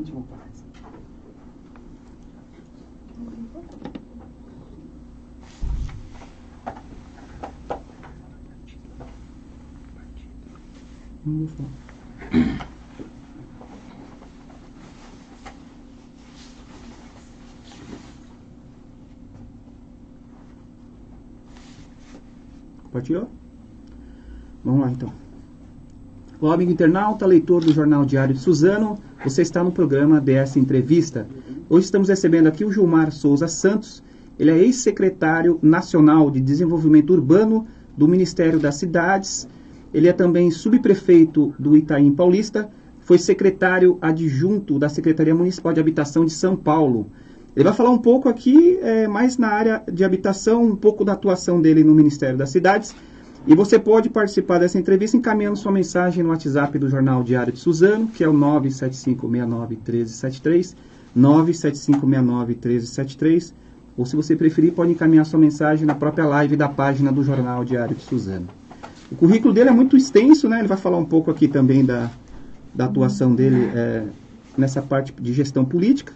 última parte. Compartilhou? Vamos lá, então. Olá, amigo internauta, leitor do Jornal Diário de Suzano. Você está no programa DS Entrevista. Hoje estamos recebendo aqui o Gilmar Souza Santos. Ele é ex-secretário nacional de Desenvolvimento Urbano do Ministério das Cidades. Ele é também subprefeito do Itaim Paulista. Foi secretário adjunto da Secretaria Municipal de Habitação de São Paulo. Ele vai falar um pouco aqui, mais na área de habitação, um pouco da atuação dele no Ministério das Cidades. E você pode participar dessa entrevista encaminhando sua mensagem no WhatsApp do Jornal Diário de Suzano, que é o 975691373, 975691373, ou se você preferir, pode encaminhar sua mensagem na própria live da página do Jornal Diário de Suzano. O currículo dele é muito extenso, né? Ele vai falar um pouco aqui também da atuação dele nessa parte de gestão política.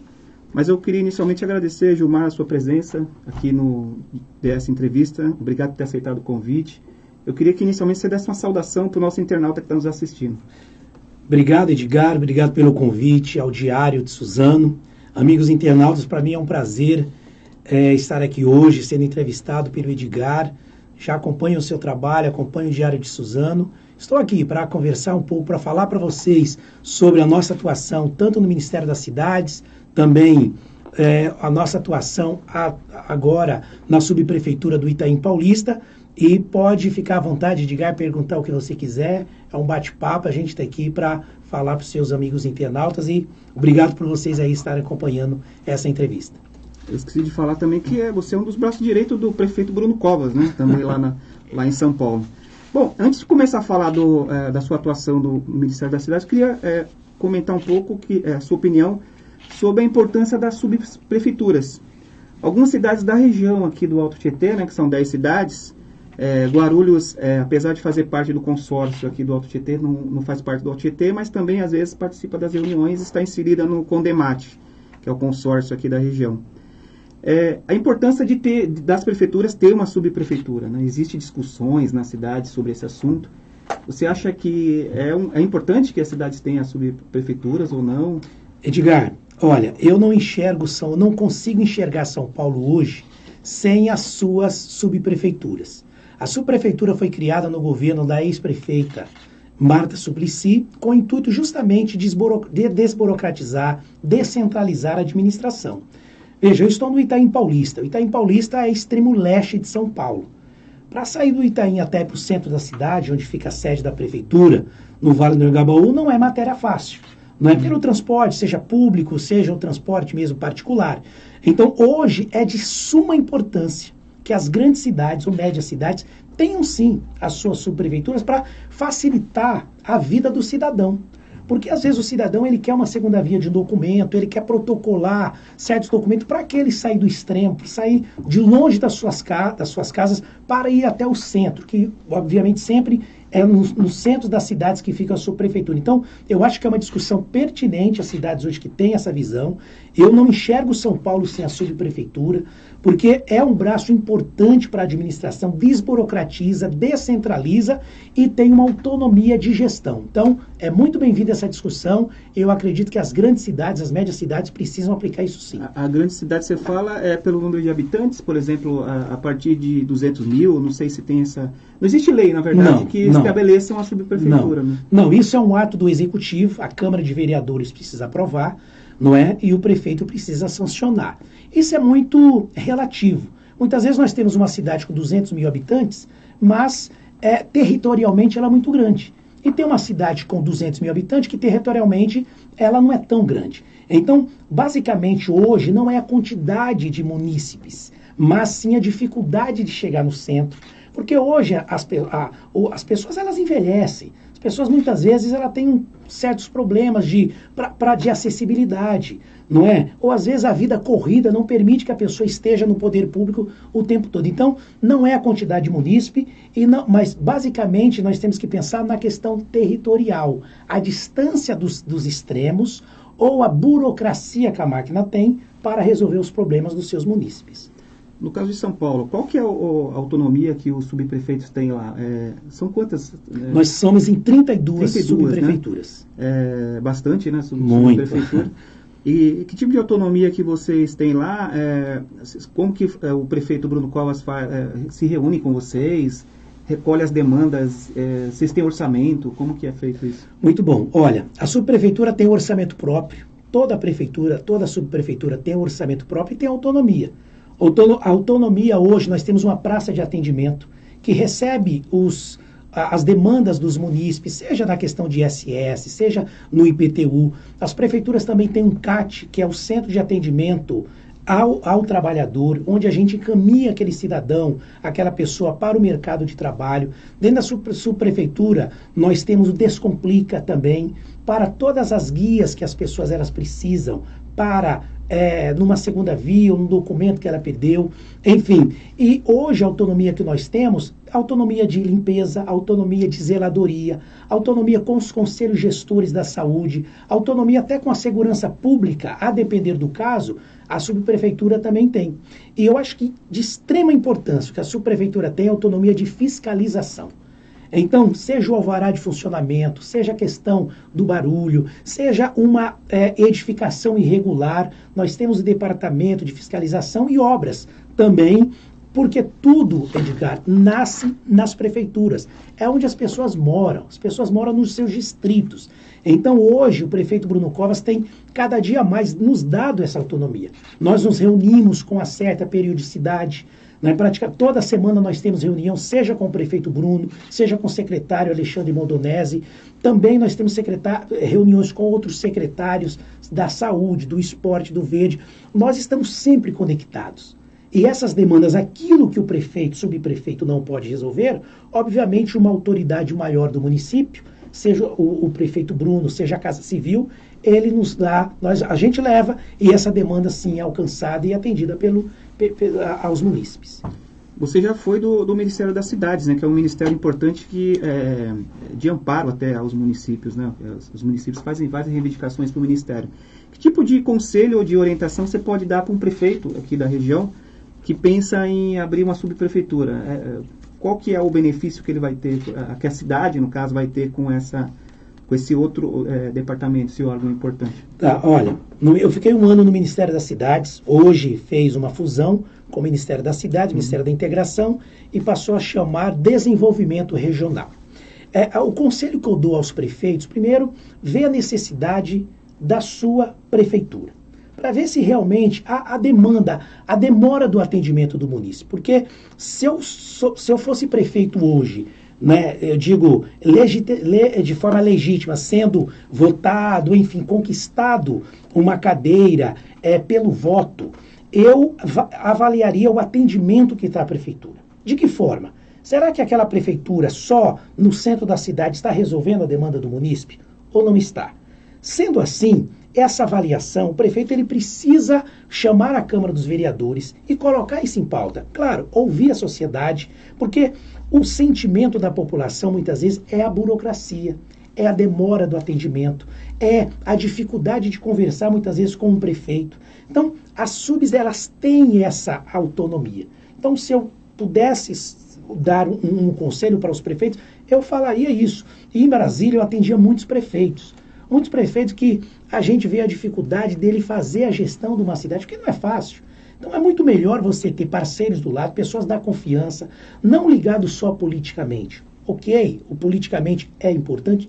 Mas eu queria inicialmente agradecer, Gilmar, a sua presença aqui no DS Entrevista. Obrigado por ter aceitado o convite. Eu queria que inicialmente você desse uma saudação para o nosso internauta que está nos assistindo. Obrigado, Edgar. Obrigado pelo convite ao Diário de Suzano. Amigos internautas, para mim é um prazer estar aqui hoje, sendo entrevistado pelo Edgar. Já acompanho o seu trabalho, acompanho o Diário de Suzano. Estou aqui para conversar um pouco, para falar para vocês sobre a nossa atuação, tanto no Ministério das Cidades, também a nossa atuação agora na subprefeitura do Itaim Paulista. E pode ficar à vontade, Edgar, perguntar o que você quiser. É um bate-papo, a gente está aqui para falar para os seus amigos internautas. E obrigado por vocês aí estarem acompanhando essa entrevista. Eu esqueci de falar também que você é um dos braços direitos do prefeito Bruno Covas, né? Também lá em São Paulo. Bom, antes de começar a falar da sua atuação no Ministério das Cidades, eu queria comentar um pouco a sua opinião sobre a importância das subprefeituras. Algumas cidades da região aqui do Alto Tietê, né, que são 10 cidades, Guarulhos, apesar de fazer parte do consórcio aqui do Alto Tietê, não faz parte do Alto Tietê, mas também às vezes participa das reuniões e está inserida no Condemate, que é o consórcio aqui da região. A importância das prefeituras ter uma subprefeitura, né? Existem discussões na cidade sobre esse assunto. Você acha que é importante que as cidades tenham subprefeituras ou não? Edgar, olha, eu não consigo enxergar São Paulo hoje sem as suas subprefeituras. A subprefeitura foi criada no governo da ex-prefeita Marta Suplicy, com o intuito justamente de desburocratizar, descentralizar a administração. Veja, eu estou no Itaim Paulista. O Itaim Paulista é extremo leste de São Paulo. Para sair do Itaim até para o centro da cidade, onde fica a sede da prefeitura, no Vale do Engabaú, não é matéria fácil. Não é pelo transporte, seja público, seja o transporte mesmo particular. Então, hoje é de suma importância que as grandes cidades ou médias cidades tenham sim as suas subprefeituras para facilitar a vida do cidadão. Porque às vezes o cidadão ele quer uma segunda via de documento, ele quer protocolar certos documentos para que ele saia do extremo, para sair de longe das suas casas para ir até o centro, que obviamente sempre é no centro das cidades que fica a sua prefeitura. Então, eu acho que é uma discussão pertinente as cidades hoje que têm essa visão. Eu não enxergo São Paulo sem a subprefeitura, porque é um braço importante para a administração, desburocratiza, descentraliza e tem uma autonomia de gestão. Então, é muito bem-vinda essa discussão. Eu acredito que as grandes cidades, as médias cidades, precisam aplicar isso sim. A grande cidade, você fala, pelo número de habitantes, por exemplo, a partir de 200 mil, não sei se tem essa... Não existe lei, na verdade, que estabeleça uma subprefeitura. Não, isso é um ato do Executivo, a Câmara de Vereadores precisa aprovar, não é? E o prefeito precisa sancionar. Isso é muito relativo. Muitas vezes nós temos uma cidade com 200 mil habitantes, mas territorialmente ela é muito grande. E tem uma cidade com 200 mil habitantes que territorialmente ela não é tão grande. Então, basicamente hoje não é a quantidade de munícipes, mas sim a dificuldade de chegar no centro. Porque hoje as pessoas elas envelhecem, as pessoas muitas vezes ela têm certos problemas de acessibilidade, não é? Ou às vezes a vida corrida não permite que a pessoa esteja no poder público o tempo todo. Então, não é a quantidade de munícipe, mas basicamente nós temos que pensar na questão territorial, a distância dos extremos ou a burocracia que a máquina tem para resolver os problemas dos seus munícipes. No caso de São Paulo, qual que é a autonomia que os subprefeitos têm lá? São quantas? Nós somos em 32 subprefeituras. Né? Bastante, né? Subprefeitura. E que tipo de autonomia que vocês têm lá? Como que o prefeito Bruno Covas se reúne com vocês? Recolhe as demandas? Vocês têm orçamento? Como que é feito isso? Muito bom. Olha, a subprefeitura tem orçamento próprio. Toda prefeitura, toda subprefeitura tem orçamento próprio e tem autonomia. A autonomia hoje, nós temos uma praça de atendimento que recebe as demandas dos munícipes, seja na questão de ISS, seja no IPTU. As prefeituras também têm um CAT, que é o Centro de Atendimento ao Trabalhador, onde a gente encaminha aquele cidadão, aquela pessoa para o mercado de trabalho. Dentro da subprefeitura, nós temos o Descomplica também, para todas as guias que as pessoas elas precisam, para numa segunda via, ou num documento que ela perdeu, enfim. E hoje a autonomia que nós temos, autonomia de limpeza, autonomia de zeladoria, autonomia com os conselhos gestores da saúde, autonomia até com a segurança pública, a depender do caso, a subprefeitura também tem. E eu acho que de extrema importância que a subprefeitura tem autonomia de fiscalização. Então, seja o alvará de funcionamento, seja a questão do barulho, seja uma edificação irregular, nós temos o departamento de fiscalização e obras também, porque tudo, Edgar, nasce nas prefeituras. É onde as pessoas moram nos seus distritos. Então, hoje, o prefeito Bruno Covas tem cada dia mais nos dado essa autonomia. Nós nos reunimos com uma certa periodicidade. Toda semana nós temos reunião, seja com o prefeito Bruno, seja com o secretário Alexandre Mondonesi. Também nós temos reuniões com outros secretários da saúde, do esporte, do verde. Nós estamos sempre conectados. E essas demandas, aquilo que o prefeito, subprefeito não pode resolver, obviamente uma autoridade maior do município, seja o prefeito Bruno, seja a Casa Civil, ele nos dá, a gente leva, e essa demanda sim é alcançada e atendida aos munícipes. Você já foi do Ministério das Cidades, né, que é um ministério importante de amparo até aos municípios, né? Os municípios fazem várias reivindicações para o Ministério. Que tipo de conselho ou de orientação você pode dar para um prefeito aqui da região que pensa em abrir uma subprefeitura? Qual que é o benefício que ele vai ter, que a cidade, no caso, vai ter com esse outro departamento, esse órgão importante? Tá, olha, eu fiquei 1 ano no Ministério das Cidades, hoje fez uma fusão com o Ministério das Cidades, Ministério da Integração, e passou a chamar Desenvolvimento Regional. O conselho que eu dou aos prefeitos, primeiro, vê a necessidade da sua prefeitura, para ver se realmente a demora do atendimento do munícipe. Porque se eu fosse prefeito hoje, né, eu digo, de forma legítima, sendo votado, enfim, conquistado uma cadeira pelo voto, eu avaliaria o atendimento que está a prefeitura. De que forma? Será que aquela prefeitura só no centro da cidade está resolvendo a demanda do munícipe ou não está? Sendo assim, essa avaliação, o prefeito ele precisa chamar a Câmara dos Vereadores e colocar isso em pauta. Claro, ouvir a sociedade, porque o sentimento da população muitas vezes é a burocracia, é a demora do atendimento, é a dificuldade de conversar muitas vezes com um prefeito. Então, as subs elas têm essa autonomia. Então, se eu pudesse dar um conselho para os prefeitos, eu falaria isso. E em Brasília eu atendia muitos prefeitos que a gente vê a dificuldade dele fazer a gestão de uma cidade, porque não é fácil. Então é muito melhor você ter parceiros do lado, pessoas da confiança, não ligados só politicamente. Ok, o politicamente é importante,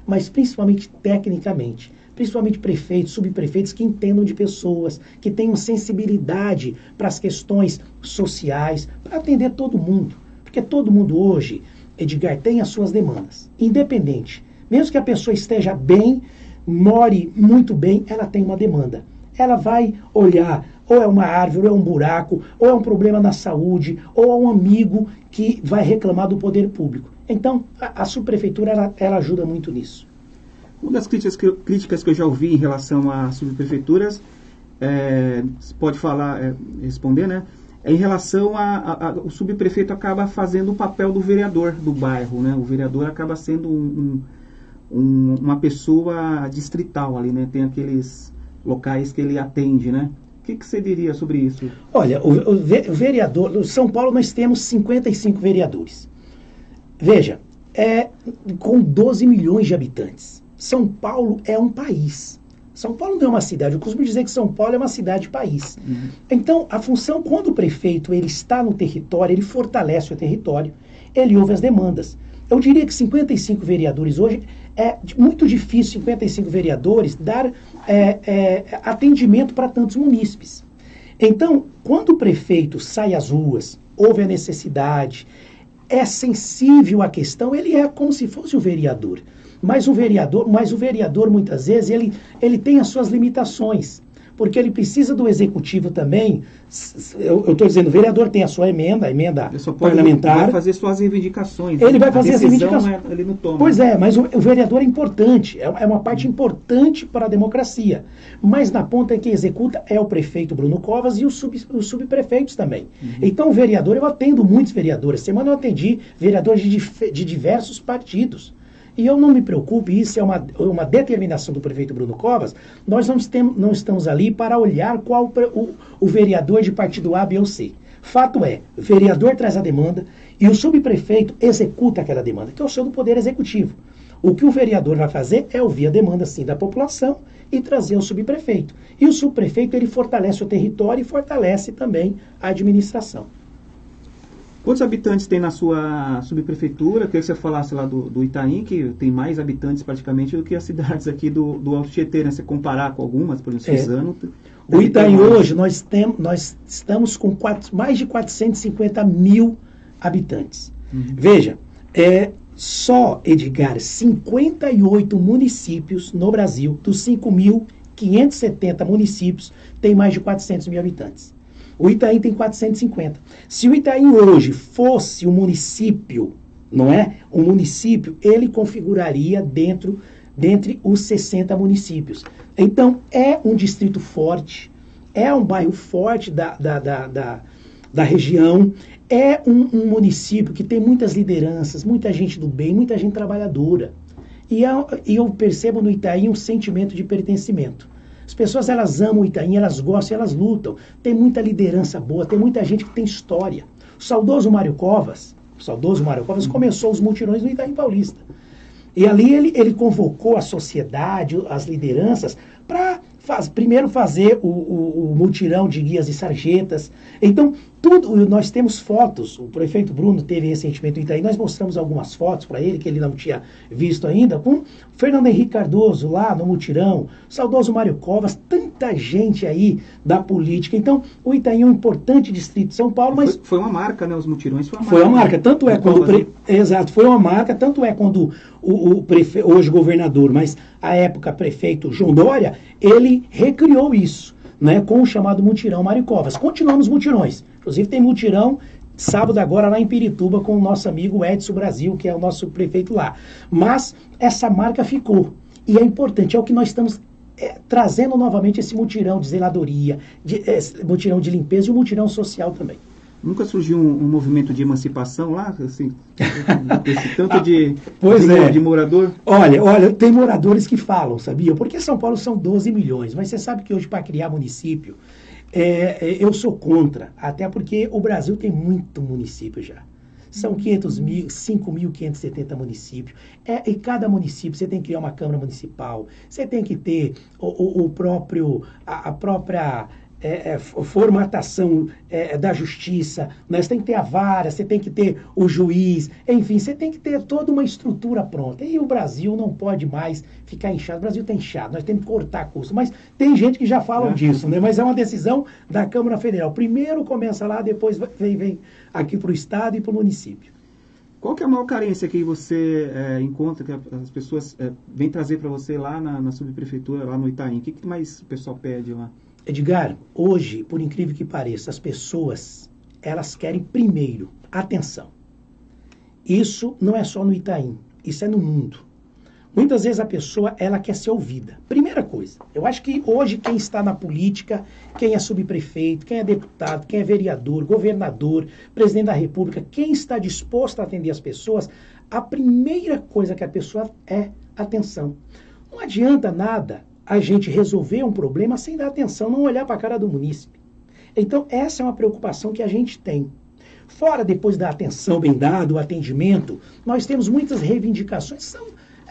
mas principalmente tecnicamente. Principalmente prefeitos, subprefeitos que entendam de pessoas, que tenham sensibilidade para as questões sociais, para atender todo mundo. Porque todo mundo hoje, Edgar, tem as suas demandas, independente. Mesmo que a pessoa esteja bem, more muito bem, ela tem uma demanda. Ela vai olhar ou é uma árvore, ou é um buraco, ou é um problema na saúde, ou é um amigo que vai reclamar do poder público. Então, a subprefeitura, ela ajuda muito nisso. Uma das críticas que eu já ouvi em relação às subprefeituras, você pode falar, responder, né? É em relação o subprefeito acaba fazendo o papel do vereador do bairro, né? O vereador acaba sendo uma pessoa distrital ali, né? Tem aqueles locais que ele atende, né? O que você diria sobre isso? Olha, o vereador, no São Paulo nós temos 55 vereadores. Veja, com 12 milhões de habitantes. São Paulo é um país. São Paulo não é uma cidade. Eu costumo dizer que São Paulo é uma cidade-país. Uhum. Então, a função, quando o prefeito ele está no território, ele fortalece o território, ele ouve as demandas. Eu diria que 55 vereadores hoje, é muito difícil 55 vereadores dar atendimento para tantos munícipes. Então, quando o prefeito sai às ruas, ouve a necessidade, é sensível à questão, ele é como se fosse um vereador. Mas o vereador muitas vezes, ele tem as suas limitações, porque ele precisa do executivo também. Eu estou dizendo, o vereador tem a sua emenda parlamentar. Ele vai fazer suas reivindicações. Ele vai fazer as reivindicações. Ele não toma. Pois é, mas o vereador é importante, é uma parte importante para a democracia. Mas na ponta que executa é o prefeito Bruno Covas e os subprefeitos também. Uhum. Então o vereador, eu atendo muitos vereadores. Semana eu atendi vereadores de diversos partidos. E eu não me preocupo, isso é uma determinação do prefeito Bruno Covas, nós não estamos ali para olhar qual o vereador de partido A, B ou C. Fato é, o vereador traz a demanda e o subprefeito executa aquela demanda, que é o seu do Poder Executivo. O que o vereador vai fazer é ouvir a demanda, sim, da população e trazer o subprefeito. E o subprefeito, ele fortalece o território e fortalece também a administração. Quantos habitantes tem na sua subprefeitura? Eu queria que você falasse lá do Itaim, que tem mais habitantes praticamente do que as cidades aqui do Alto Tietê, né? Se comparar com algumas, por exemplo, Suzano. O Itaim hoje, nós estamos com mais de 450 mil habitantes. Uhum. Veja, só, Edgar, 58 municípios no Brasil, dos 5.570 municípios, tem mais de 400 mil habitantes. O Itaim tem 450. Se o Itaim hoje fosse um município, não é? Um município, ele configuraria dentre os 60 municípios. Então, é um distrito forte, é um bairro forte da região, é um município que tem muitas lideranças, muita gente do bem, muita gente trabalhadora. E eu percebo no Itaim um sentimento de pertencimento. As pessoas, elas amam o Itaim, elas gostam, elas lutam. Tem muita liderança boa, tem muita gente que tem história. O saudoso Mário Covas começou os mutirões no Itaim Paulista. E ali ele convocou a sociedade, as lideranças, para primeiro fazer o mutirão de guias e sarjetas. Então, nós temos fotos, o prefeito Bruno teve recentemente no Itaim, nós mostramos algumas fotos para ele, que ele não tinha visto ainda, com Fernando Henrique Cardoso lá no mutirão, saudoso Mário Covas, tanta gente aí da política. Então, o Itaim é um importante distrito de São Paulo, mas... Foi uma marca, né? Os mutirões foi uma marca. Tanto é quando... Exato, foi uma marca, tanto é quando o prefeito, hoje governador, mas à época prefeito João Dória, ele recriou isso, né, com o chamado mutirão Mário Covas. Continuamos mutirões. Inclusive tem mutirão sábado agora lá em Pirituba com o nosso amigo Edson Brasil, que é o nosso prefeito lá. Mas essa marca ficou. E é importante, é o que nós estamos trazendo novamente esse mutirão de zeladoria, mutirão de limpeza e o mutirão social também. Nunca surgiu um movimento de emancipação lá, assim, esse tanto de morador? Olha, tem moradores que falam, sabia? Porque São Paulo são 12 milhões, mas você sabe que hoje para criar município, eu sou contra, até porque o Brasil tem muito município já. São 5.570 municípios. E cada município você tem que criar uma Câmara Municipal, você tem que ter a própria formatação da justiça, né? Você tem que ter a vara, você tem que ter o juiz, enfim, você tem que ter toda uma estrutura pronta. E o Brasil não pode mais ficar inchado. O Brasil está inchado, nós temos que cortar custo. Mas tem gente que já fala disso, né? Mas é uma decisão da Câmara Federal. Primeiro começa lá, depois vem aqui para o Estado e para o município. Qual que é a maior carência que você encontra, que as pessoas vêm trazer para você lá na subprefeitura, lá no Itaim? O que mais o pessoal pede lá? Edgar, hoje, por incrível que pareça, as pessoas, elas querem primeiro atenção. Isso não é só no Itaim, isso é no mundo. Muitas vezes a pessoa, ela quer ser ouvida. Primeira coisa, eu acho que hoje quem está na política, quem é subprefeito, quem é deputado, quem é vereador, governador, presidente da república, quem está disposto a atender as pessoas, a primeira coisa que a pessoa é atenção. Não adianta nada a gente resolver um problema sem dar atenção, não olhar para a cara do munícipe. Então, essa é uma preocupação que a gente tem. Fora, depois da atenção bem dada, o atendimento, nós temos muitas reivindicações,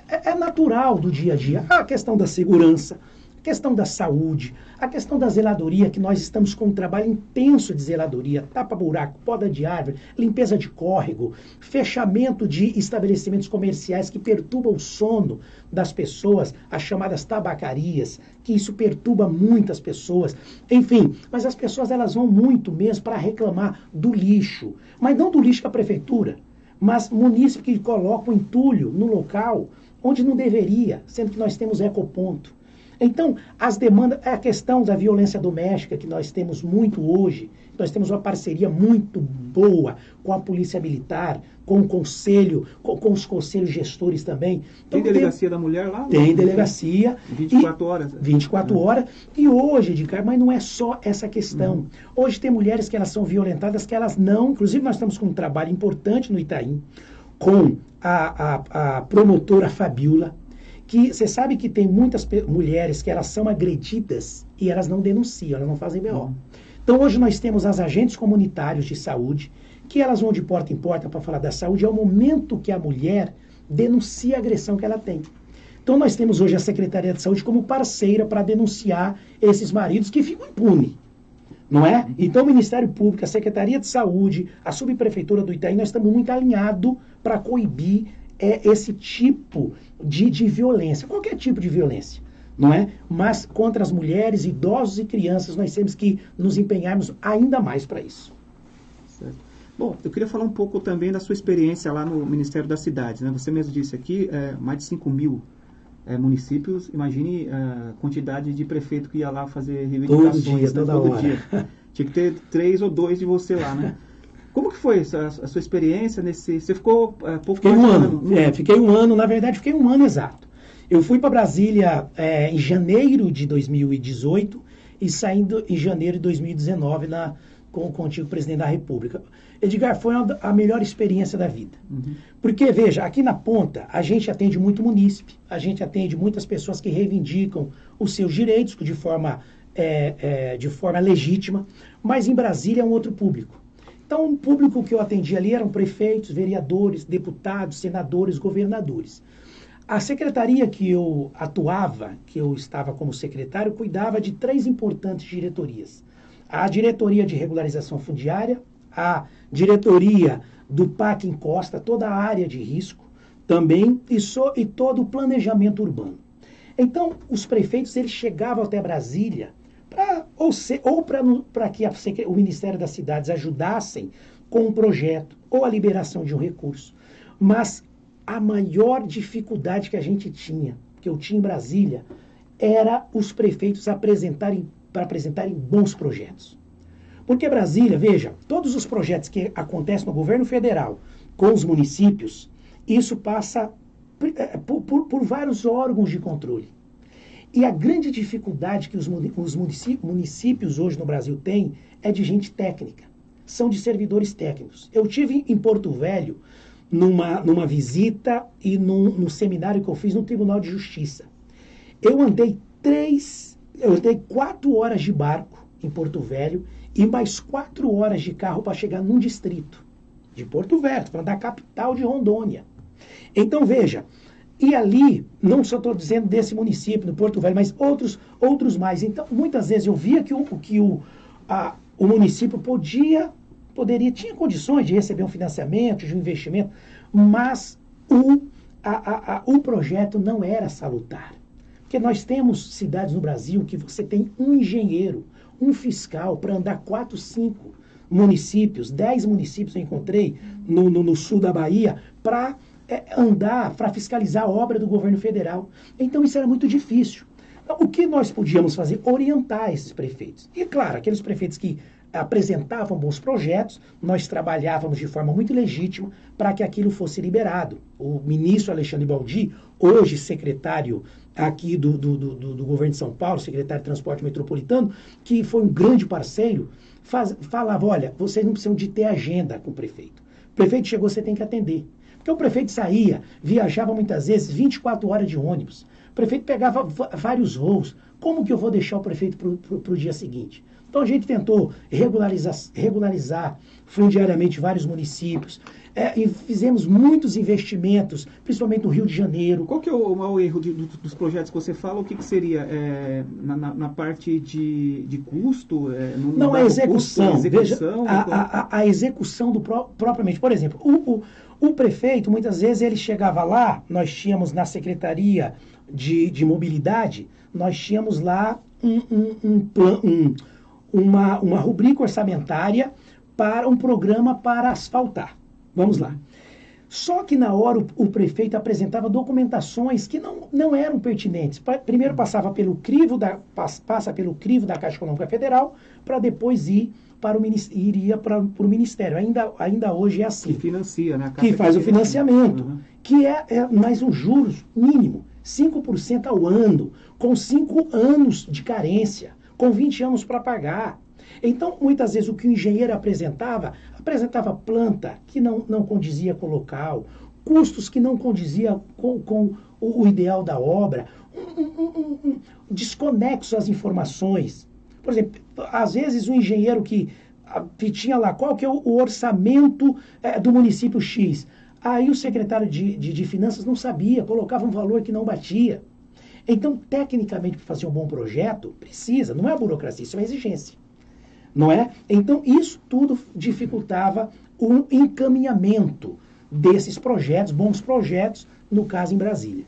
é natural do dia a dia. A questão da segurança, a questão da saúde, a questão da zeladoria, que nós estamos com um trabalho intenso de zeladoria, tapa-buraco, poda de árvore, limpeza de córrego, fechamento de estabelecimentos comerciais que perturbam o sono das pessoas, as chamadas tabacarias, que isso perturba muitas pessoas. Enfim, mas as pessoas elas vão muito mesmo para reclamar do lixo, mas não do lixo da prefeitura, mas munícipe que coloca o entulho no local onde não deveria, sendo que nós temos ecoponto. Então, as demandas, a questão da violência doméstica que nós temos muito hoje, nós temos uma parceria muito boa com a Polícia Militar, com o Conselho, com os conselhos gestores também. Então, tem delegacia da mulher lá? Tem delegacia. 24 horas. 24 horas. E hoje, Edgar, mas não é só essa questão. Hoje tem mulheres que elas são violentadas, que elas não... Inclusive, nós estamos com um trabalho importante no Itaim, com a promotora Fabiola, que você sabe que tem muitas mulheres que elas são agredidas e elas não denunciam, elas não fazem BO. Então hoje nós temos as agentes comunitários de saúde, que elas vão de porta em porta para falar da saúde, é o momento que a mulher denuncia a agressão que ela tem. Então nós temos hoje a Secretaria de Saúde como parceira para denunciar esses maridos que ficam impunes, não é? Então o Ministério Público, a Secretaria de Saúde, a Subprefeitura do Itaim, nós estamos muito alinhados para coibir esse tipo de violência, qualquer tipo de violência, não é? Mas contra as mulheres, idosos e crianças, nós temos que nos empenharmos ainda mais para isso. Certo. Bom, eu queria falar um pouco também da sua experiência lá no Ministério das Cidades, né? Você mesmo disse aqui, mais de 5 mil municípios, imagine a quantidade de prefeito que ia lá fazer reivindicações todo dia. Tinha que ter 3 ou 2 de você lá, né? Como que foi a sua experiência nesse... Você ficou pouco... Fiquei um ano. Fiquei um ano. Na verdade, fiquei um ano exato. Eu fui para Brasília em janeiro de 2018 e saindo em janeiro de 2019 com o antigo presidente da República. Edgar, foi a melhor experiência da vida. Porque, veja, aqui na ponta, a gente atende muito munícipe, a gente atende muitas pessoas que reivindicam os seus direitos de forma legítima, mas em Brasília é um outro público. Então, o público que eu atendi ali eram prefeitos, vereadores, deputados, senadores, governadores. A secretaria que eu atuava, que eu estava como secretário, cuidava de 3 importantes diretorias. A diretoria de regularização fundiária, a diretoria do PAC Encosta, toda a área de risco também, e todo o planejamento urbano. Então, os prefeitos eles chegavam até Brasília para que o Ministério das Cidades ajudassem com um projeto ou a liberação de um recurso. Mas a maior dificuldade que eu tinha em Brasília, era os prefeitos apresentarem bons projetos. Porque Brasília, veja, todos os projetos que acontecem no governo federal com os municípios, isso passa por vários órgãos de controle. E a grande dificuldade que os municípios hoje no Brasil têm é de gente técnica. São de servidores técnicos. Eu tive em Porto Velho, numa visita e num seminário que eu fiz no Tribunal de Justiça. Eu andei 4 horas de barco em Porto Velho e mais 4 horas de carro para chegar num distrito de Porto Velho, para da capital de Rondônia. Então, veja, e ali, não só estou dizendo desse município, do Porto Velho, mas outros mais. Então, muitas vezes eu via que o município tinha condições de receber um financiamento, de um investimento, mas o projeto não era salutar. Porque nós temos cidades no Brasil que você tem um engenheiro, um fiscal para andar 4, 5 municípios, 10 municípios eu encontrei no sul da Bahia, para andar, para fiscalizar a obra do governo federal. Então isso era muito difícil. Então, o que nós podíamos fazer? Orientar esses prefeitos. E, claro, aqueles prefeitos que apresentavam bons projetos, nós trabalhávamos de forma muito legítima para que aquilo fosse liberado. O ministro Alexandre Baldi, hoje secretário aqui do governo de São Paulo, secretário de Transporte Metropolitano, que foi um grande parceiro, falava, olha, vocês não precisam de ter agenda com o prefeito. O prefeito chegou, você tem que atender. Porque o prefeito saía, viajava muitas vezes 24 horas de ônibus. O prefeito pegava vários voos. Como que eu vou deixar o prefeito para o dia seguinte? Então a gente tentou regularizar fundiariamente vários municípios, e fizemos muitos investimentos, principalmente no Rio de Janeiro. Qual que é o maior erro dos projetos que você fala? O que seria na parte de custo? Não, a execução. Custo, veja, a execução propriamente. Por exemplo, o prefeito, muitas vezes, ele chegava lá, nós tínhamos na Secretaria de Mobilidade, nós tínhamos lá uma rubrica orçamentária para um programa para asfaltar. Vamos lá. Só que na hora o prefeito apresentava documentações que não eram pertinentes. Primeiro passa pelo crivo da Caixa Econômica Federal, para depois iria para o Ministério. Ainda hoje é assim. Que financia, né? Que faz o financiamento, que é mais um juros mínimo, 5% ao ano, com 5 anos de carência, com 20 anos para pagar. Então, muitas vezes, o que o engenheiro apresentava planta que não condizia com o local, custos que não condiziam com o ideal da obra, desconexo às informações. Por exemplo, às vezes o engenheiro que tinha lá, qual que é o orçamento do município X? Aí o secretário de Finanças não sabia, colocava um valor que não batia. Então, tecnicamente, para fazer um bom projeto, não é a burocracia, isso é uma exigência. Não é? Então, isso tudo dificultava o encaminhamento desses projetos, bons projetos, no caso em Brasília.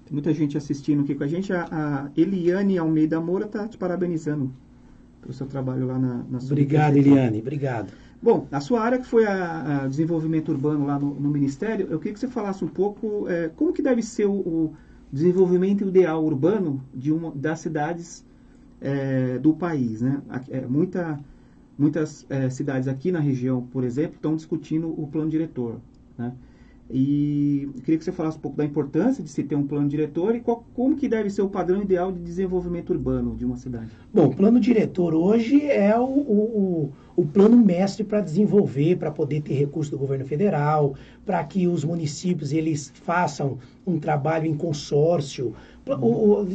Tem muita gente assistindo aqui com a gente. A Eliane Almeida Moura está te parabenizando pelo seu trabalho lá na sua Obrigado, Eliane. Obrigado. Bom, a sua área que foi a desenvolvimento urbano lá no Ministério, eu queria que você falasse um pouco como que deve ser o desenvolvimento ideal urbano das cidades do país, né? Muitas cidades aqui na região, por exemplo, estão discutindo o plano diretor, né? E eu queria que você falasse um pouco da importância de se ter um plano diretor e como que deve ser o padrão ideal de desenvolvimento urbano de uma cidade. Bom, o plano diretor hoje é o plano mestre para desenvolver, para poder ter recursos do governo federal, para que os municípios eles façam um trabalho em consórcio.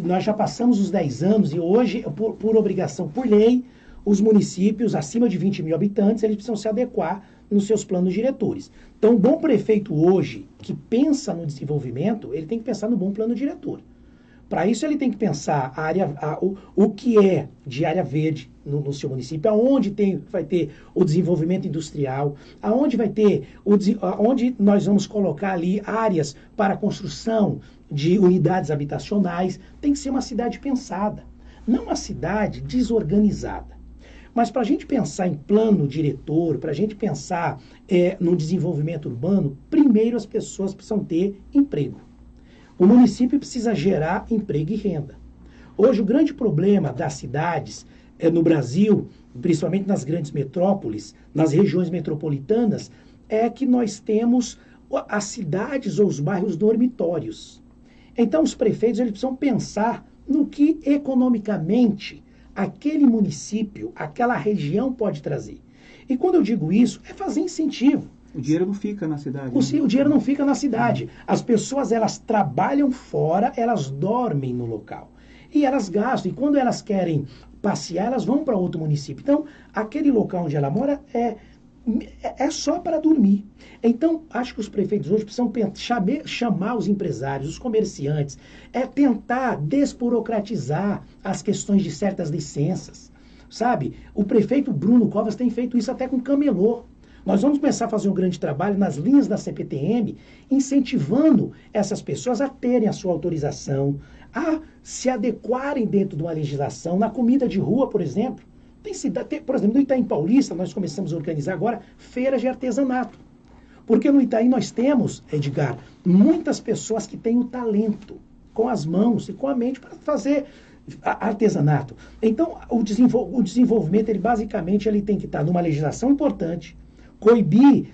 Nós já passamos os 10 anos e hoje, por obrigação, por lei, os municípios acima de 20 mil habitantes, eles precisam se adequar nos seus planos diretores. Então, o bom prefeito hoje, que pensa no desenvolvimento, ele tem que pensar no bom plano diretor. Para isso, ele tem que pensar o que é de área verde no seu município, aonde vai ter o desenvolvimento industrial, aonde nós vamos colocar ali áreas para a construção de unidades habitacionais. Tem que ser uma cidade pensada, não uma cidade desorganizada. Mas para a gente pensar em plano diretor, para a gente pensar no desenvolvimento urbano, primeiro as pessoas precisam ter emprego. O município precisa gerar emprego e renda. Hoje, o grande problema das cidades no Brasil, principalmente nas grandes metrópoles, nas regiões metropolitanas, é que nós temos as cidades ou os bairros dormitórios. Então, os prefeitos eles precisam pensar no que economicamente aquele município, aquela região pode trazer. E quando eu digo isso, é fazer incentivo. O dinheiro não fica na cidade. O dinheiro não fica na cidade. As pessoas, elas trabalham fora, elas dormem no local. E elas gastam. E quando elas querem passear, elas vão para outro município. Então, aquele local onde ela mora é só para dormir. Então, acho que os prefeitos hoje precisam chamar os empresários, os comerciantes, tentar desburocratizar as questões de certas licenças. Sabe? O prefeito Bruno Covas tem feito isso até com camelô. Nós vamos começar a fazer um grande trabalho nas linhas da CPTM, incentivando essas pessoas a terem a sua autorização, a se adequarem dentro de uma legislação. Na comida de rua, por exemplo, por exemplo, no Itaim Paulista, nós começamos a organizar agora feiras de artesanato. Porque no Itaim nós temos, Edgar, muitas pessoas que têm o talento com as mãos e com a mente para fazer artesanato. Então, o desenvolvimento, ele basicamente ele tem que estar numa legislação importante, coibir,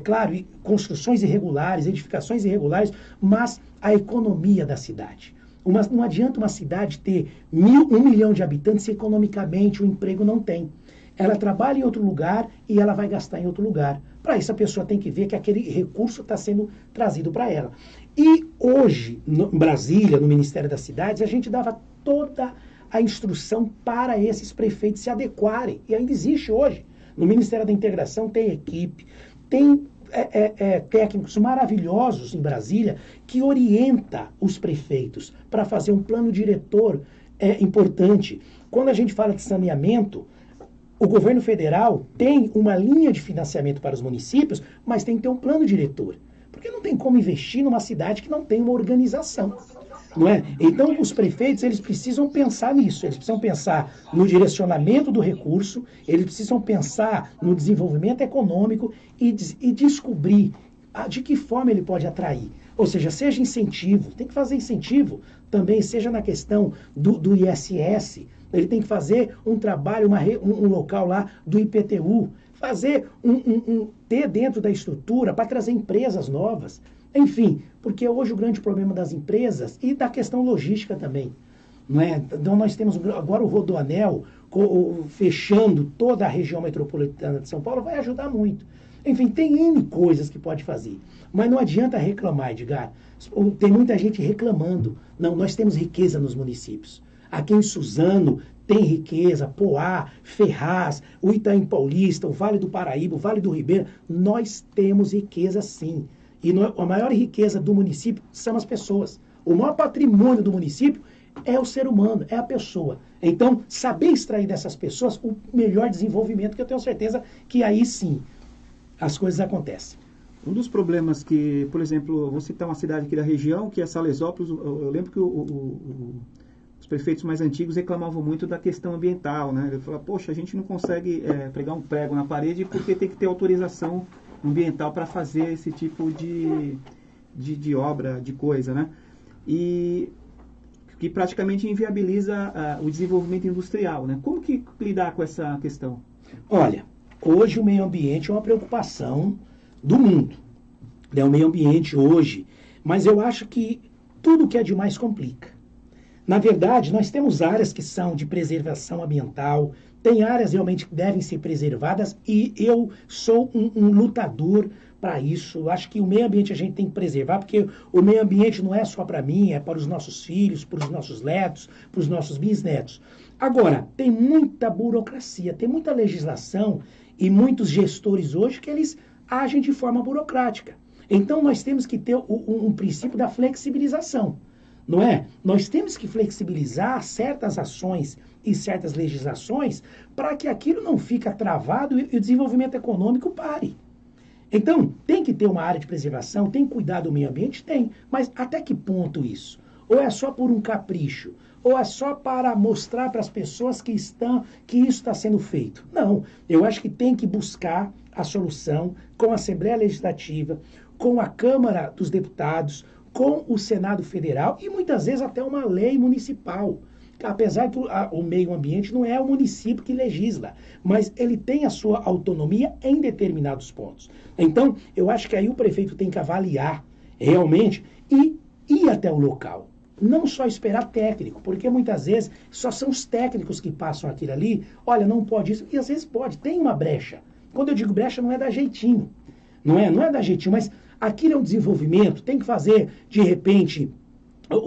claro, construções irregulares, edificações irregulares, mas a economia da cidade. Não adianta uma cidade ter 1 milhão de habitantes se economicamente o emprego não tem. Ela trabalha em outro lugar e ela vai gastar em outro lugar. Para isso, a pessoa tem que ver que aquele recurso está sendo trazido para ela. E hoje, em Brasília, no Ministério das Cidades, a gente dava toda a instrução para esses prefeitos se adequarem. E ainda existe hoje. No Ministério da Integração tem equipe, tem técnicos maravilhosos em Brasília que orienta os prefeitos para fazer um plano diretor importante. Quando a gente fala de saneamento, o governo federal tem uma linha de financiamento para os municípios, mas tem que ter um plano diretor. Porque não tem como investir numa cidade que não tem uma organização. Não é? Então, os prefeitos, eles precisam pensar nisso, eles precisam pensar no direcionamento do recurso, eles precisam pensar no desenvolvimento econômico e descobrir de que forma ele pode atrair. Ou seja incentivo, tem que fazer incentivo também, seja na questão do ISS, ele tem que fazer um trabalho, um local lá do IPTU, fazer ter dentro da estrutura para trazer empresas novas. Enfim, porque hoje o grande problema das empresas e da questão logística também, não é? Então nós temos agora o Rodoanel fechando toda a região metropolitana de São Paulo, vai ajudar muito. Enfim, tem N coisas que pode fazer, mas não adianta reclamar, Edgar. Tem muita gente reclamando. Não, nós temos riqueza nos municípios. Aqui em Suzano tem riqueza, Poá, Ferraz, o Itaim Paulista, o Vale do Paraíba, o Vale do Ribeira, nós temos riqueza sim. E a maior riqueza do município são as pessoas. O maior patrimônio do município é o ser humano, é a pessoa. Então, saber extrair dessas pessoas o melhor desenvolvimento, que eu tenho certeza que aí sim as coisas acontecem. Um dos problemas que, por exemplo, vou citar uma cidade aqui da região, que é Salesópolis. Eu lembro que os prefeitos mais antigos reclamavam muito da questão ambiental, né? Ele falava, poxa, a gente não consegue pregar um prego na parede porque tem que ter autorização ambiental para fazer esse tipo de obra, de coisa, né? E que praticamente inviabiliza o desenvolvimento industrial, né? Como que lidar com essa questão? Olha, hoje o meio ambiente é uma preocupação do mundo. O meio ambiente hoje, mas eu acho que tudo que é demais complica. Na verdade, nós temos áreas que são de preservação ambiental, tem áreas realmente que devem ser preservadas e eu sou um lutador para isso. Acho que o meio ambiente a gente tem que preservar, porque o meio ambiente não é só para mim, é para os nossos filhos, para os nossos netos, para os nossos bisnetos. Agora, tem muita burocracia, tem muita legislação e muitos gestores hoje que eles agem de forma burocrática. Então, nós temos que ter um princípio da flexibilização. Não é? Nós temos que flexibilizar certas ações e certas legislações para que aquilo não fique travado e o desenvolvimento econômico pare. Então, tem que ter uma área de preservação, tem que cuidar do meio ambiente? Tem. Mas até que ponto isso? Ou é só por um capricho? Ou é só para mostrar para as pessoas que isso está sendo feito? Não. Eu acho que tem que buscar a solução com a Assembleia Legislativa, com a Câmara dos Deputados, com o Senado Federal e muitas vezes até uma lei municipal. Apesar que o meio ambiente não é o município que legisla, mas ele tem a sua autonomia em determinados pontos. Então, eu acho que aí o prefeito tem que avaliar realmente e ir até o local. Não só esperar técnico, porque muitas vezes só são os técnicos que passam aquilo ali, olha, não pode isso, e às vezes pode, tem uma brecha. Quando eu digo brecha, não é dar jeitinho, não é dar jeitinho, mas aquilo é um desenvolvimento, tem que fazer, de repente,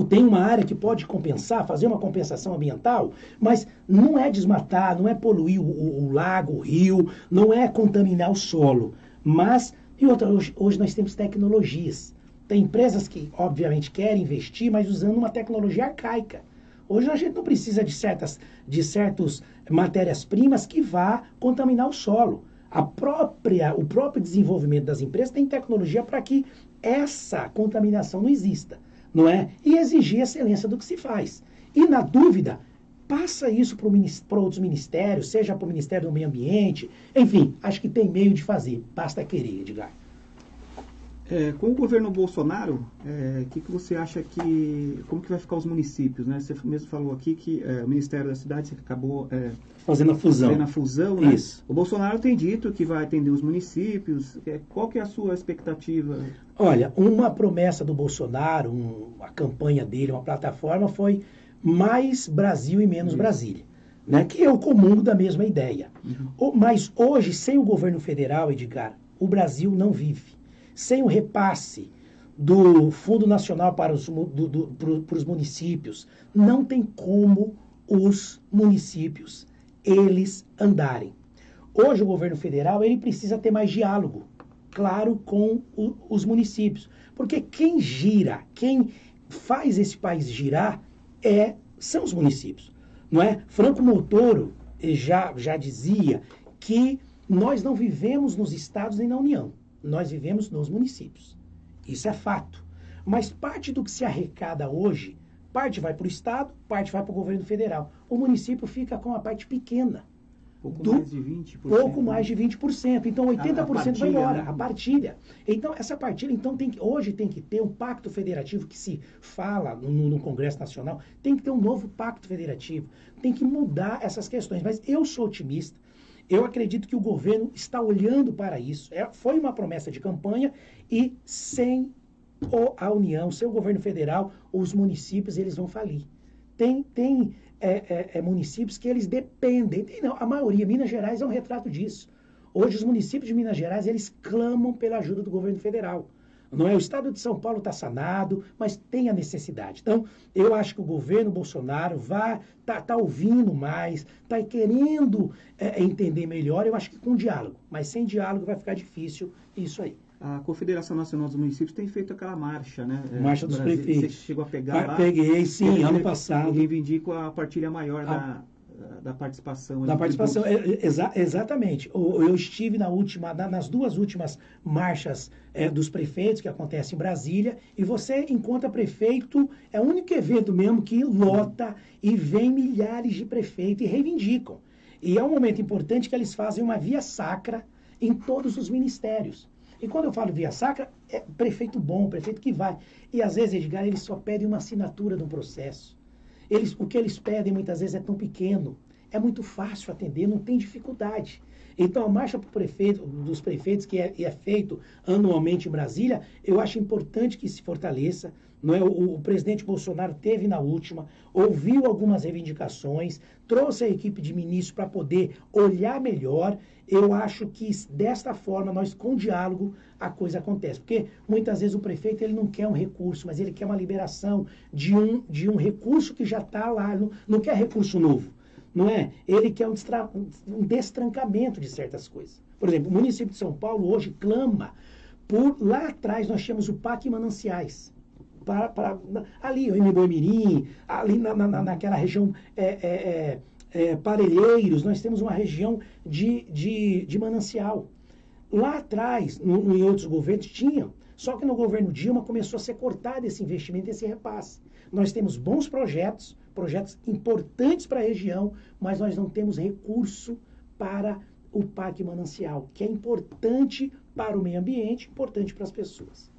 tem uma área que pode compensar, fazer uma compensação ambiental, mas não é desmatar, não é poluir o lago, o rio, não é contaminar o solo. Mas, e outra, hoje nós temos tecnologias. Tem empresas que, obviamente, querem investir, mas usando uma tecnologia arcaica. Hoje a gente não precisa de certas matérias-primas que vá contaminar o solo. O próprio desenvolvimento das empresas tem tecnologia para que essa contaminação não exista, não é? E exigir excelência do que se faz. E na dúvida, passa isso para outros ministérios, seja para o Ministério do Meio Ambiente, enfim, acho que tem meio de fazer, basta querer, Edgar. Com o governo Bolsonaro, que você acha como que vai ficar os municípios, né? Você mesmo falou aqui que o Ministério da Cidade acabou fazendo a fusão. Né? Isso. O Bolsonaro tem dito que vai atender os municípios. Qual que é a sua expectativa? Olha, uma promessa do Bolsonaro, a campanha dele, uma plataforma, foi mais Brasil e menos Brasília, né? Que é o comum da mesma ideia. Mas hoje, sem o governo federal, Edgar, o Brasil não vive. Sem o repasse do Fundo Nacional para os municípios, não tem como os municípios, eles andarem. Hoje o governo federal, ele precisa ter mais diálogo, claro, com os municípios. Porque quem gira, quem faz esse país girar, são os municípios. Não é? Franco Montoro já dizia que nós não vivemos nos estados nem na União. Nós vivemos nos municípios. Isso é fato. Mas parte do que se arrecada hoje, parte vai para o Estado, parte vai para o governo federal. O município fica com a parte pequena. Mais de 20%. Pouco mais de 20%. Então, 80% vai embora, né? a partilha. Então, essa partilha, hoje tem que ter um pacto federativo que se fala no Congresso Nacional, tem que ter um novo pacto federativo. Tem que mudar essas questões. Mas eu sou otimista. Eu acredito que o governo está olhando para isso. Foi uma promessa de campanha e sem a União, sem o governo federal, os municípios eles vão falir. Tem municípios que eles dependem. Não, a maioria, Minas Gerais é um retrato disso. Hoje os municípios de Minas Gerais eles clamam pela ajuda do governo federal. Não é? O estado de São Paulo está sanado, mas tem a necessidade. Então, eu acho que o governo Bolsonaro tá ouvindo mais, está querendo entender melhor, eu acho que com diálogo. Mas sem diálogo vai ficar difícil isso aí. A Confederação Nacional dos Municípios tem feito aquela marcha, né? Marcha dos prefeitos. Você chegou a pegar lá? Peguei, sim, ano passado. Reivindico a partilha maior da participação. Da participação, exatamente. Eu estive nas duas últimas marchas dos prefeitos que acontecem em Brasília, e você encontra prefeito, é o único evento mesmo que lota e vem milhares de prefeitos e reivindicam. E é um momento importante que eles fazem uma via sacra em todos os ministérios. E quando eu falo via sacra, é prefeito bom, prefeito que vai. E às vezes, Edgar, eles só pedem uma assinatura de um processo. O que eles pedem muitas vezes é tão pequeno, é muito fácil atender, não tem dificuldade. Então a marcha dos prefeitos que é feito anualmente em Brasília, eu acho importante que se fortaleça. Não é? O presidente Bolsonaro teve na última, ouviu algumas reivindicações, trouxe a equipe de ministros para poder olhar melhor. Eu acho que desta forma, nós com diálogo, a coisa acontece. Porque muitas vezes o prefeito ele não quer um recurso, mas ele quer uma liberação de um recurso que já está lá, não quer recurso novo. Não é? Ele quer um destrancamento de certas coisas. Por exemplo, o município de São Paulo hoje clama lá atrás nós tínhamos o PAC Mananciais. Ali, o Imboimirim, ali naquela região Parelheiros, nós temos uma região de manancial. Lá atrás, em outros governos, tinham. Só que no governo Dilma começou a ser cortado esse investimento, esse repasse. Nós temos bons projetos importantes para a região, mas nós não temos recurso para o PAC Manancial, que é importante para o meio ambiente, importante para as pessoas.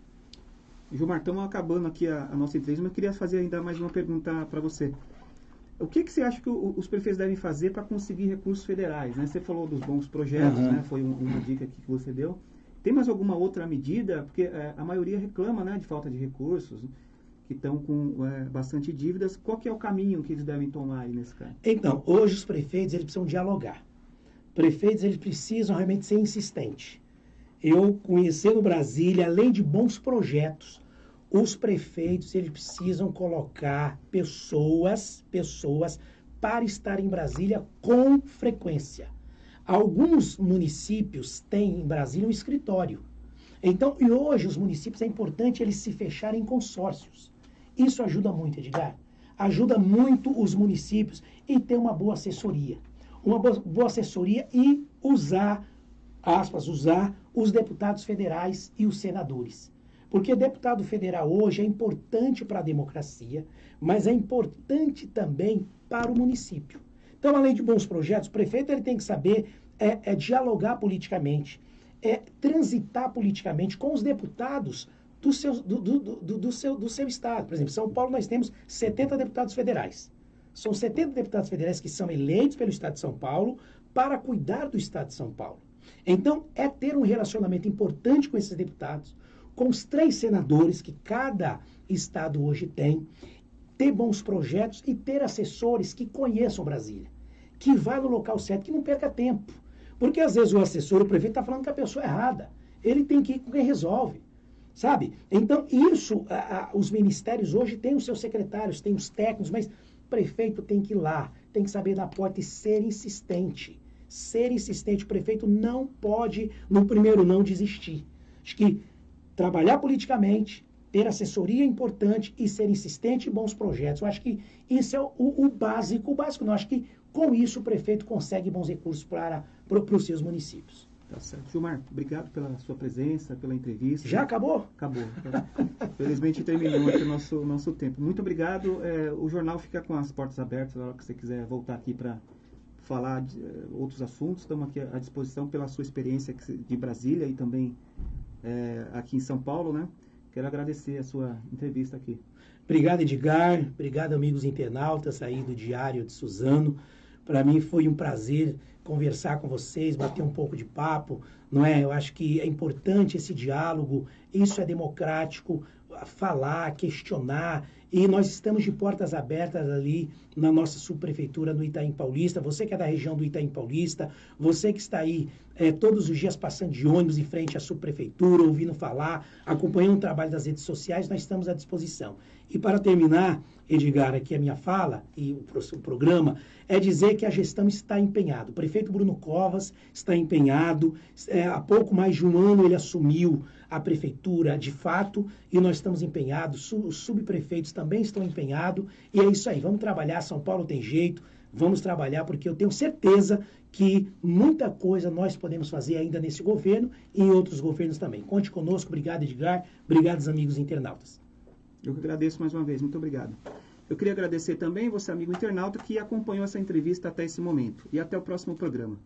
Gilmar, estamos acabando aqui a nossa entrevista, mas eu queria fazer ainda mais uma pergunta para você. O que você acha que os prefeitos devem fazer para conseguir recursos federais? Né? Você falou dos bons projetos, né? Foi uma dica aqui que você deu. Tem mais alguma outra medida? Porque a maioria reclama, né, de falta de recursos, que estão com bastante dívidas. Qual que é o caminho que eles devem tomar aí nesse caso? Então, hoje os prefeitos eles precisam dialogar. Prefeitos eles precisam realmente ser insistentes. Eu, conhecendo Brasília, além de bons projetos, os prefeitos eles precisam colocar pessoas para estar em Brasília com frequência. Alguns municípios têm em Brasília um escritório. Então, e hoje os municípios é importante eles se fecharem em consórcios. Isso ajuda muito, Edgar. Ajuda muito os municípios e ter uma boa assessoria. Uma boa assessoria e usar os deputados federais e os senadores. Porque deputado federal hoje é importante para a democracia, mas é importante também para o município. Então, além de bons projetos, o prefeito ele tem que saber dialogar politicamente, transitar politicamente com os deputados do seu estado. Por exemplo, em São Paulo nós temos 70 deputados federais. São 70 deputados federais que são eleitos pelo estado de São Paulo para cuidar do estado de São Paulo. Então, é ter um relacionamento importante com esses deputados, com os 3 senadores que cada estado hoje tem, ter bons projetos e ter assessores que conheçam Brasília, que vá no local certo, que não perca tempo. Porque às vezes o assessor, o prefeito, está falando com a pessoa errada. Ele tem que ir com quem resolve, sabe? Então, isso, os ministérios hoje têm os seus secretários, têm os técnicos, mas o prefeito tem que ir lá, tem que saber da porta e ser insistente. Ser insistente, o prefeito não pode, no primeiro não, desistir. Acho que trabalhar politicamente, ter assessoria importante e ser insistente em bons projetos. Eu acho que isso é o básico. O básico não, acho que com isso o prefeito consegue bons recursos para os seus municípios. Tá certo. Gilmar, obrigado pela sua presença, pela entrevista. Já acabou? Acabou. Felizmente terminou aqui o nosso tempo. Muito obrigado. O jornal fica com as portas abertas na hora que você quiser voltar aqui para falar de outros assuntos. Estamos aqui à disposição pela sua experiência de Brasília e também aqui em São Paulo, né? Quero agradecer a sua entrevista aqui. Obrigado, Edgar. Obrigado, amigos internautas aí do Diário de Suzano. Para mim foi um prazer conversar com vocês, bater um pouco de papo, não é? Eu acho que é importante esse diálogo, isso é democrático, falar, questionar, e nós estamos de portas abertas ali na nossa subprefeitura no Itaim Paulista. Você que é da região do Itaim Paulista, você que está aí todos os dias passando de ônibus em frente à subprefeitura, ouvindo falar, acompanhando o trabalho das redes sociais, nós estamos à disposição. E para terminar, Edgar, aqui a minha fala e o programa, é dizer que a gestão está empenhada. O prefeito Bruno Covas está empenhado, há pouco mais de um ano ele assumiu a prefeitura de fato, e nós estamos empenhados, os subprefeitos também estão empenhados, e é isso aí, vamos trabalhar, São Paulo tem jeito, vamos trabalhar, porque eu tenho certeza que muita coisa nós podemos fazer ainda nesse governo e em outros governos também. Conte conosco, obrigado, Edgar, obrigado, amigos internautas. Eu que agradeço mais uma vez, muito obrigado. Eu queria agradecer também você, amigo internauta, que acompanhou essa entrevista até esse momento. E até o próximo programa.